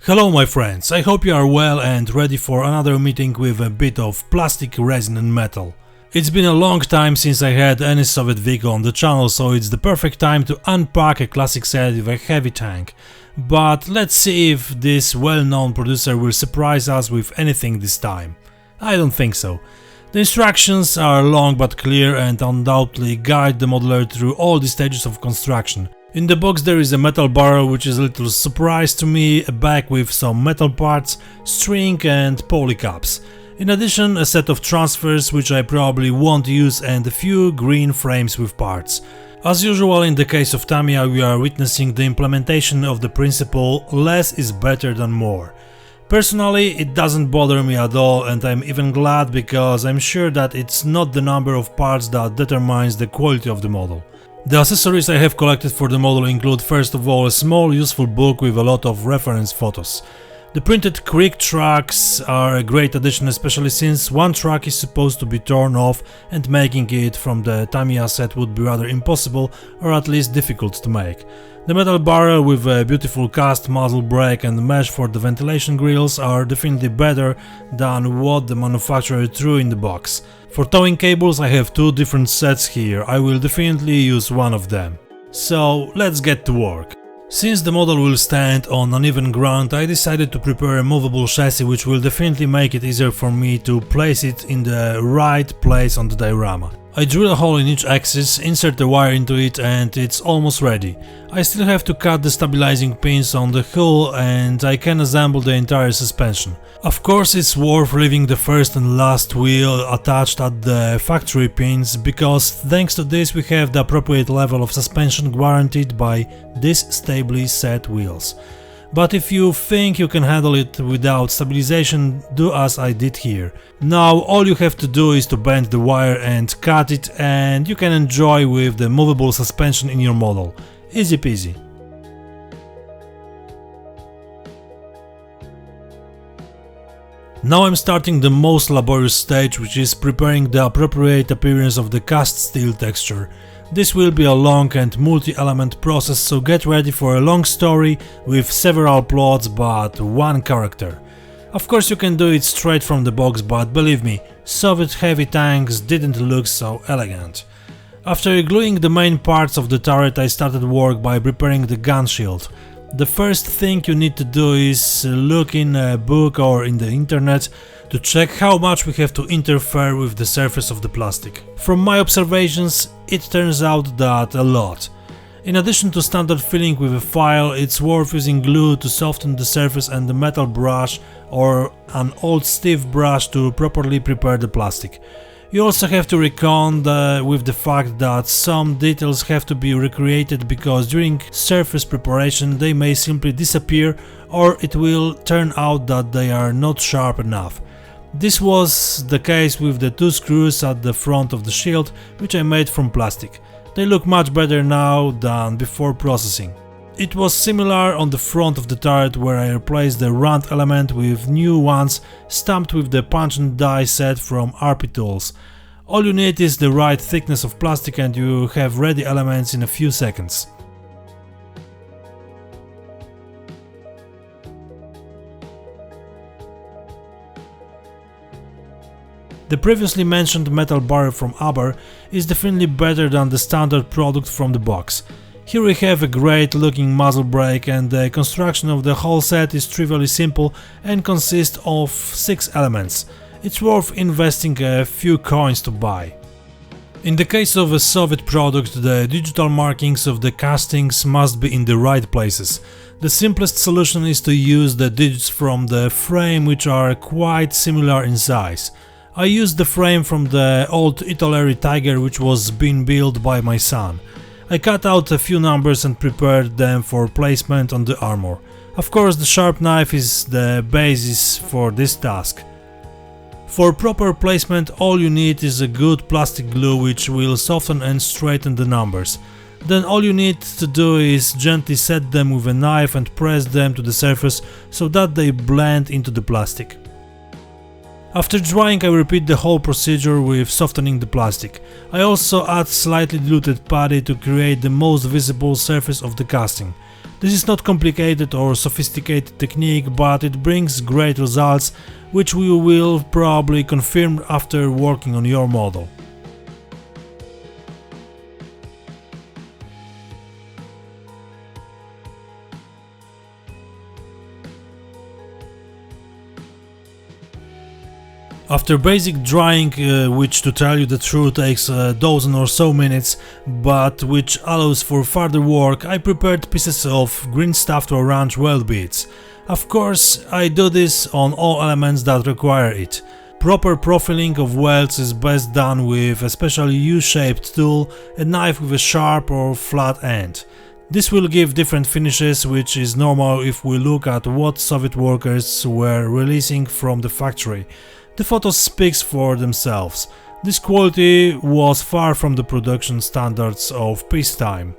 Hello my friends, I hope you are well and ready for another meeting with a bit of plastic, resin and metal. It's been a long time since I had any Soviet vehicle on the channel, so it's the perfect time to unpack a classic set with a heavy tank. But let's see if this well-known producer will surprise us with anything this time. I don't think so. The instructions are long but clear and undoubtedly guide the modeler through all the stages of construction. In the box there is a metal barrel, which is a little surprise to me, a bag with some metal parts, string and poly caps. In addition, a set of transfers which I probably won't use and a few green frames with parts. As usual in the case of Tamiya, we are witnessing the implementation of the principle less is better than more. Personally, it doesn't bother me at all, and I'm even glad because I'm sure that it's not the number of parts that determines the quality of the model. The accessories I have collected for the model include first of all a small useful book with a lot of reference photos. The printed creek tracks are a great addition, especially since one track is supposed to be torn off and making it from the Tamiya set would be rather impossible or at least difficult to make. The metal barrel with a beautiful cast muzzle brake and mesh for the ventilation grills are definitely better than what the manufacturer threw in the box. For towing cables I have two different sets here, I will definitely use one of them. So let's get to work. Since the model will stand on uneven ground, I decided to prepare a movable chassis which will definitely make it easier for me to place it in the right place on the diorama. I drill a hole in each axis, insert the wire into it and it's almost ready. I still have to cut the stabilizing pins on the hull and I can assemble the entire suspension. Of course it's worth leaving the first and last wheel attached at the factory pins, because thanks to this we have the appropriate level of suspension guaranteed by these stably set wheels. But if you think you can handle it without stabilization, do as I did here. Now all you have to do is to bend the wire and cut it, and you can enjoy with the movable suspension in your model. Easy peasy. Now I'm starting the most laborious stage, which is preparing the appropriate appearance of the cast steel texture. This will be a long and multi-element process, so get ready for a long story with several plots but one character. Of course you can do it straight from the box, but believe me, Soviet heavy tanks didn't look so elegant. After gluing the main parts of the turret, I started work by preparing the gun shield. The first thing you need to do is look in a book or in the internet to check how much we have to interfere with the surface of the plastic. From my observations, it turns out that a lot. In addition to standard filling with a file, it's worth using glue to soften the surface and the metal brush or an old stiff brush to properly prepare the plastic. You also have to reckon with the fact that some details have to be recreated, because during surface preparation they may simply disappear or it will turn out that they are not sharp enough. This was the case with the two screws at the front of the shield, which I made from plastic. They look much better now than before processing. It was similar on the front of the turret, where I replaced the round element with new ones stamped with the punch and die set from RP Tools. All you need is the right thickness of plastic and you have ready elements in a few seconds. The previously mentioned metal barrel from Aber is definitely better than the standard product from the box. Here we have a great looking muzzle brake, and the construction of the whole set is trivially simple and consists of 6 elements. It's worth investing a few coins to buy. In the case of a Soviet product, the digital markings of the castings must be in the right places. The simplest solution is to use the digits from the frame, which are quite similar in size. I used the frame from the old Italy Tiger, which was being built by my son. I cut out a few numbers and prepared them for placement on the armor. Of course, the sharp knife is the basis for this task. For proper placement, all you need is a good plastic glue, which will soften and straighten the numbers. Then all you need to do is gently set them with a knife and press them to the surface so that they blend into the plastic. After drying, I repeat the whole procedure with softening the plastic. I also add slightly diluted putty to create the most visible surface of the casting. This is not complicated or sophisticated technique, but it brings great results, which we will probably confirm after working on your model. After basic drying, which to tell you the truth takes a dozen or so minutes, but which allows for further work, I prepared pieces of green stuff to arrange weld beads. Of course, I do this on all elements that require it. Proper profiling of welds is best done with a special U-shaped tool, a knife with a sharp or flat end. This will give different finishes, which is normal if we look at what Soviet workers were releasing from the factory. The photos speak for themselves. This quality was far from the production standards of peacetime.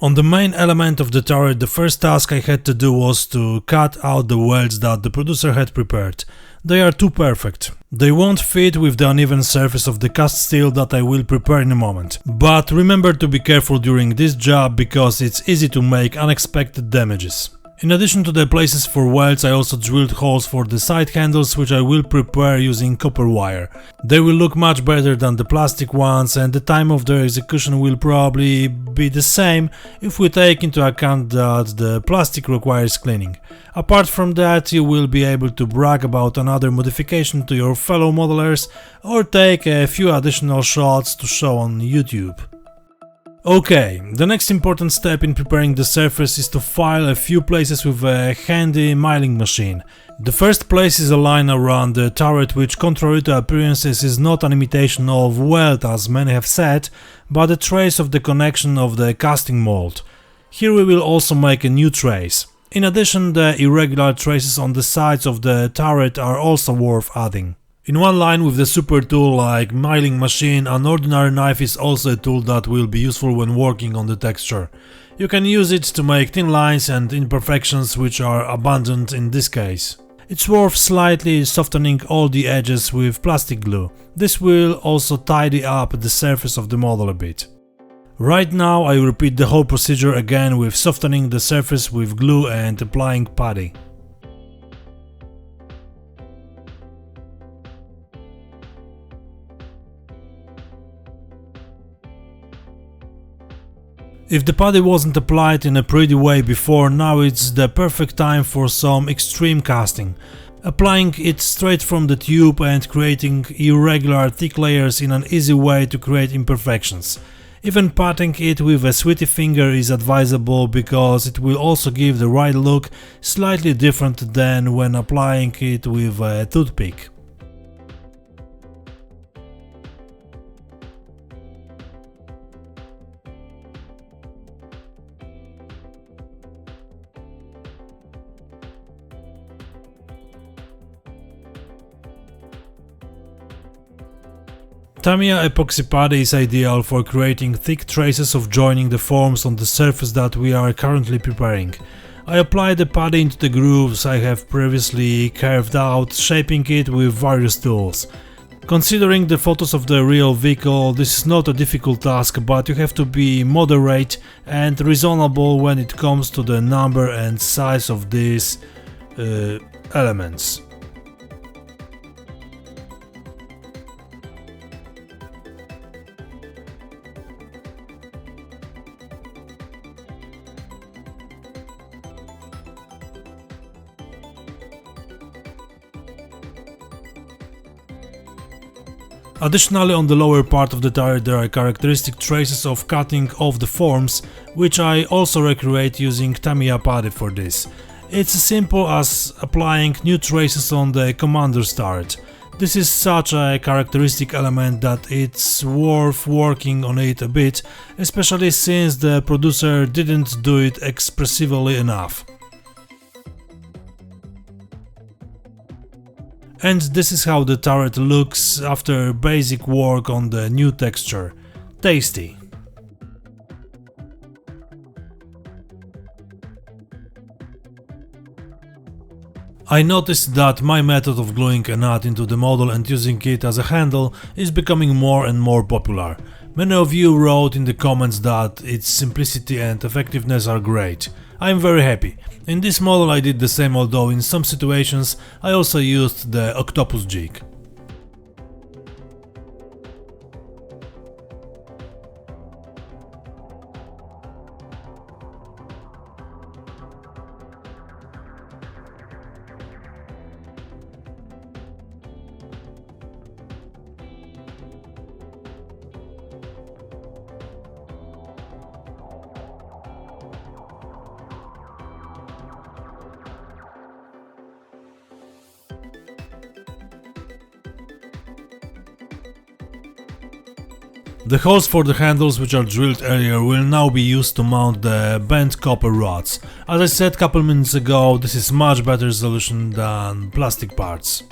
On the main element of the turret, the first task I had to do was to cut out the welds that the producer had prepared. They are too perfect. They won't fit with the uneven surface of the cast steel that I will prepare in a moment. But remember to be careful during this job, because it's easy to make unexpected damages. In addition to the places for welds, I also drilled holes for the side handles, which I will prepare using copper wire. They will look much better than the plastic ones, and the time of their execution will probably be the same if we take into account that the plastic requires cleaning. Apart from that, you will be able to brag about another modification to your fellow modelers or take a few additional shots to show on YouTube. Okay, the next important step in preparing the surface is to file a few places with a handy milling machine. The first place is a line around the turret, which, contrary to appearances, is not an imitation of weld as many have said, but a trace of the connection of the casting mold. Here we will also make a new trace. In addition, the irregular traces on the sides of the turret are also worth adding. In one line with the super tool like milling machine, an ordinary knife is also a tool that will be useful when working on the texture. You can use it to make thin lines and imperfections, which are abundant in this case. It's worth slightly softening all the edges with plastic glue. This will also tidy up the surface of the model a bit. Right now I repeat the whole procedure again with softening the surface with glue and applying putty. If the putty wasn't applied in a pretty way before, now it's the perfect time for some extreme casting. Applying it straight from the tube and creating irregular thick layers in an easy way to create imperfections. Even patting it with a sweaty finger is advisable, because it will also give the right look, slightly different than when applying it with a toothpick. Tamiya epoxy putty is ideal for creating thick traces of joining the forms on the surface that we are currently preparing. I apply the putty into the grooves I have previously carved out, shaping it with various tools. Considering the photos of the real vehicle, this is not a difficult task, but you have to be moderate and reasonable when it comes to the number and size of these elements. Additionally, on the lower part of the turret there are characteristic traces of cutting off the forms, which I also recreate using Tamiya putty for this. It's as simple as applying new traces on the commander's turret. This is such a characteristic element that it's worth working on it a bit, especially since the producer didn't do it expressively enough. And this is how the turret looks after basic work on the new texture. Tasty. I noticed that my method of gluing a nut into the model and using it as a handle is becoming more and more popular. Many of you wrote in the comments that its simplicity and effectiveness are great. I am very happy. In this model I did the same, although in some situations I also used the octopus jig. The holes for the handles, which are drilled earlier, will now be used to mount the bent copper rods. As I said a couple minutes ago, this is much better solution than plastic parts.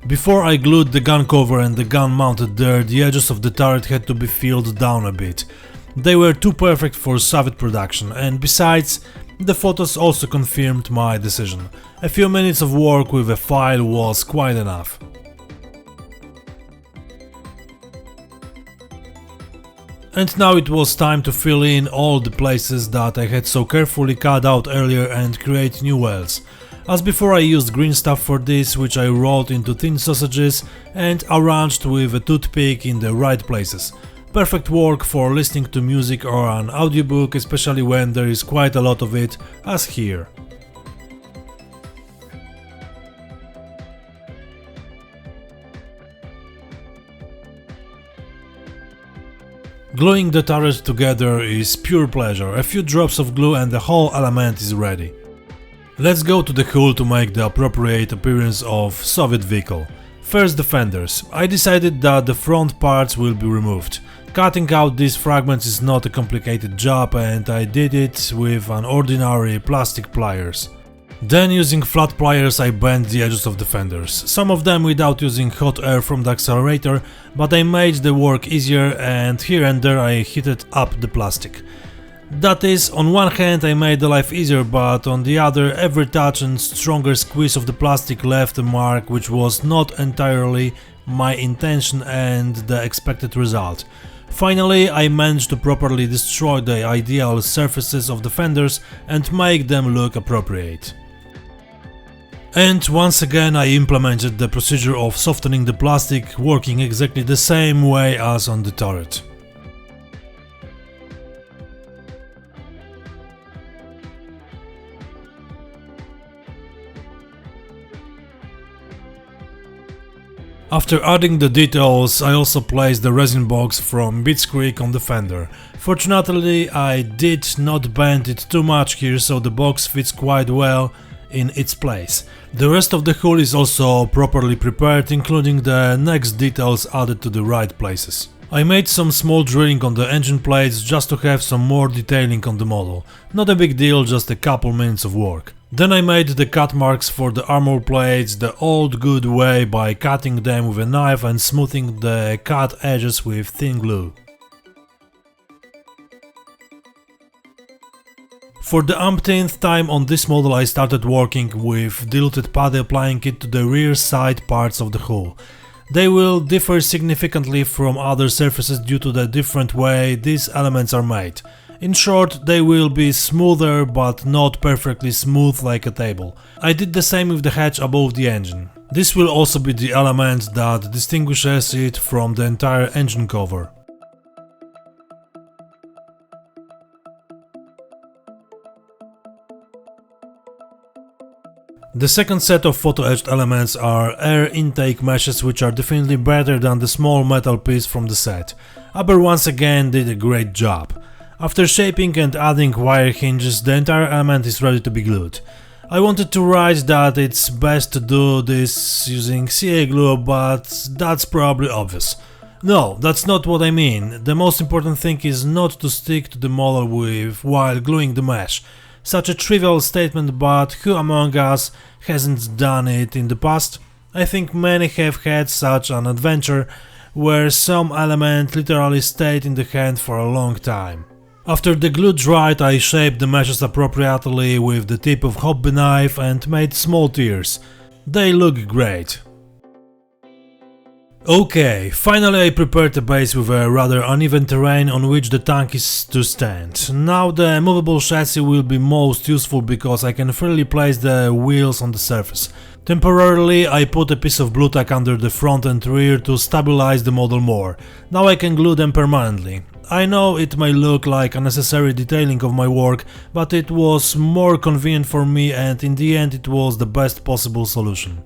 Before I glued the gun cover and the gun mounted there, the edges of the turret had to be filled down a bit. They were too perfect for Soviet production, and besides, the photos also confirmed my decision. A few minutes of work with a file was quite enough. And now it was time to fill in all the places that I had so carefully cut out earlier and create new welds. As before, I used green stuff for this, which I rolled into thin sausages and arranged with a toothpick in the right places. Perfect work for listening to music or an audiobook, especially when there is quite a lot of it, as here. Gluing the turret together is pure pleasure. A few drops of glue and the whole element is ready. Let's go to the hull to make the appropriate appearance of Soviet vehicle. First, the fenders. I decided that the front parts will be removed. Cutting out these fragments is not a complicated job, and I did it with an ordinary plastic pliers. Then, using flat pliers, I bent the edges of the fenders. Some of them without using hot air from the accelerator, but I made the work easier, and here and there I heated up the plastic. That is, on one hand I made the life easier, but on the other, every touch and stronger squeeze of the plastic left a mark which was not entirely my intention and the expected result. Finally, I managed to properly destroy the ideal surfaces of the fenders and make them look appropriate. And once again I implemented the procedure of softening the plastic, working exactly the same way as on the turret. After adding the details, I also placed the resin box from Beats Creek on the fender. Fortunately, I did not bend it too much here, so the box fits quite well in its place. The rest of the hull is also properly prepared, including the next details added to the right places. I made some small drilling on the engine plates just to have some more detailing on the model. Not a big deal, just a couple minutes of work. Then I made the cut marks for the armor plates the old good way by cutting them with a knife and smoothing the cut edges with thin glue. For the umpteenth time on this model I started working with diluted putty, applying it to the rear side parts of the hull. They will differ significantly from other surfaces due to the different way these elements are made. In short, they will be smoother but not perfectly smooth like a table. I did the same with the hatch above the engine. This will also be the element that distinguishes it from the entire engine cover. The second set of photo-etched elements are air intake meshes, which are definitely better than the small metal piece from the set. Aber once again did a great job. After shaping and adding wire hinges, the entire element is ready to be glued. I wanted to write that it's best to do this using CA glue, but that's probably obvious. No, that's not what I mean. The most important thing is not to stick to the model while gluing the mesh. Such a trivial statement, but who among us hasn't done it in the past? I think many have had such an adventure where some element literally stayed in the hand for a long time. After the glue dried, I shaped the meshes appropriately with the tip of hobby knife and made small tears. They look great. Okay, finally I prepared a base with a rather uneven terrain on which the tank is to stand. Now the movable chassis will be most useful because I can freely place the wheels on the surface. Temporarily I put a piece of blue tack under the front and rear to stabilize the model more. Now I can glue them permanently. I know it may look like unnecessary detailing of my work, but it was more convenient for me and in the end it was the best possible solution.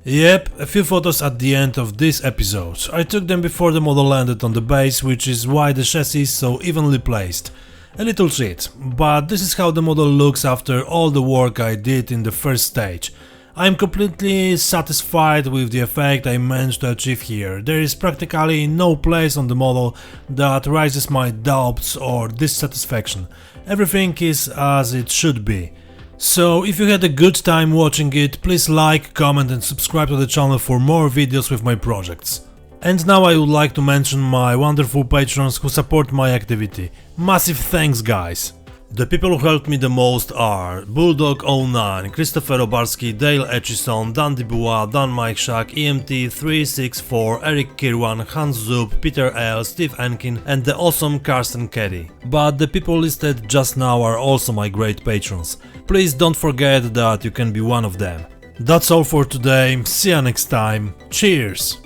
Yep, a few photos at the end of this episode. I took them before the model landed on the base, which is why the chassis is so evenly placed. A little cheat, but this is how the model looks after all the work I did in the first stage. I am completely satisfied with the effect I managed to achieve here. There is practically no place on the model that raises my doubts or dissatisfaction. Everything is as it should be. So if you had a good time watching it, please like, comment and subscribe to the channel for more videos with my projects. And now I would like to mention my wonderful patrons who support my activity. Massive thanks, guys! The people who helped me the most are Bulldog09, Christopher Obarski, Dale Etchison, Dan Dibua, Dan Mike Shack, EMT364, Eric Kirwan, Hans Zub, Peter L, Steve Enkin and the awesome Karsten Kerry. But the people listed just now are also my great patrons. Please don't forget that you can be one of them. That's all for today, see you next time, cheers!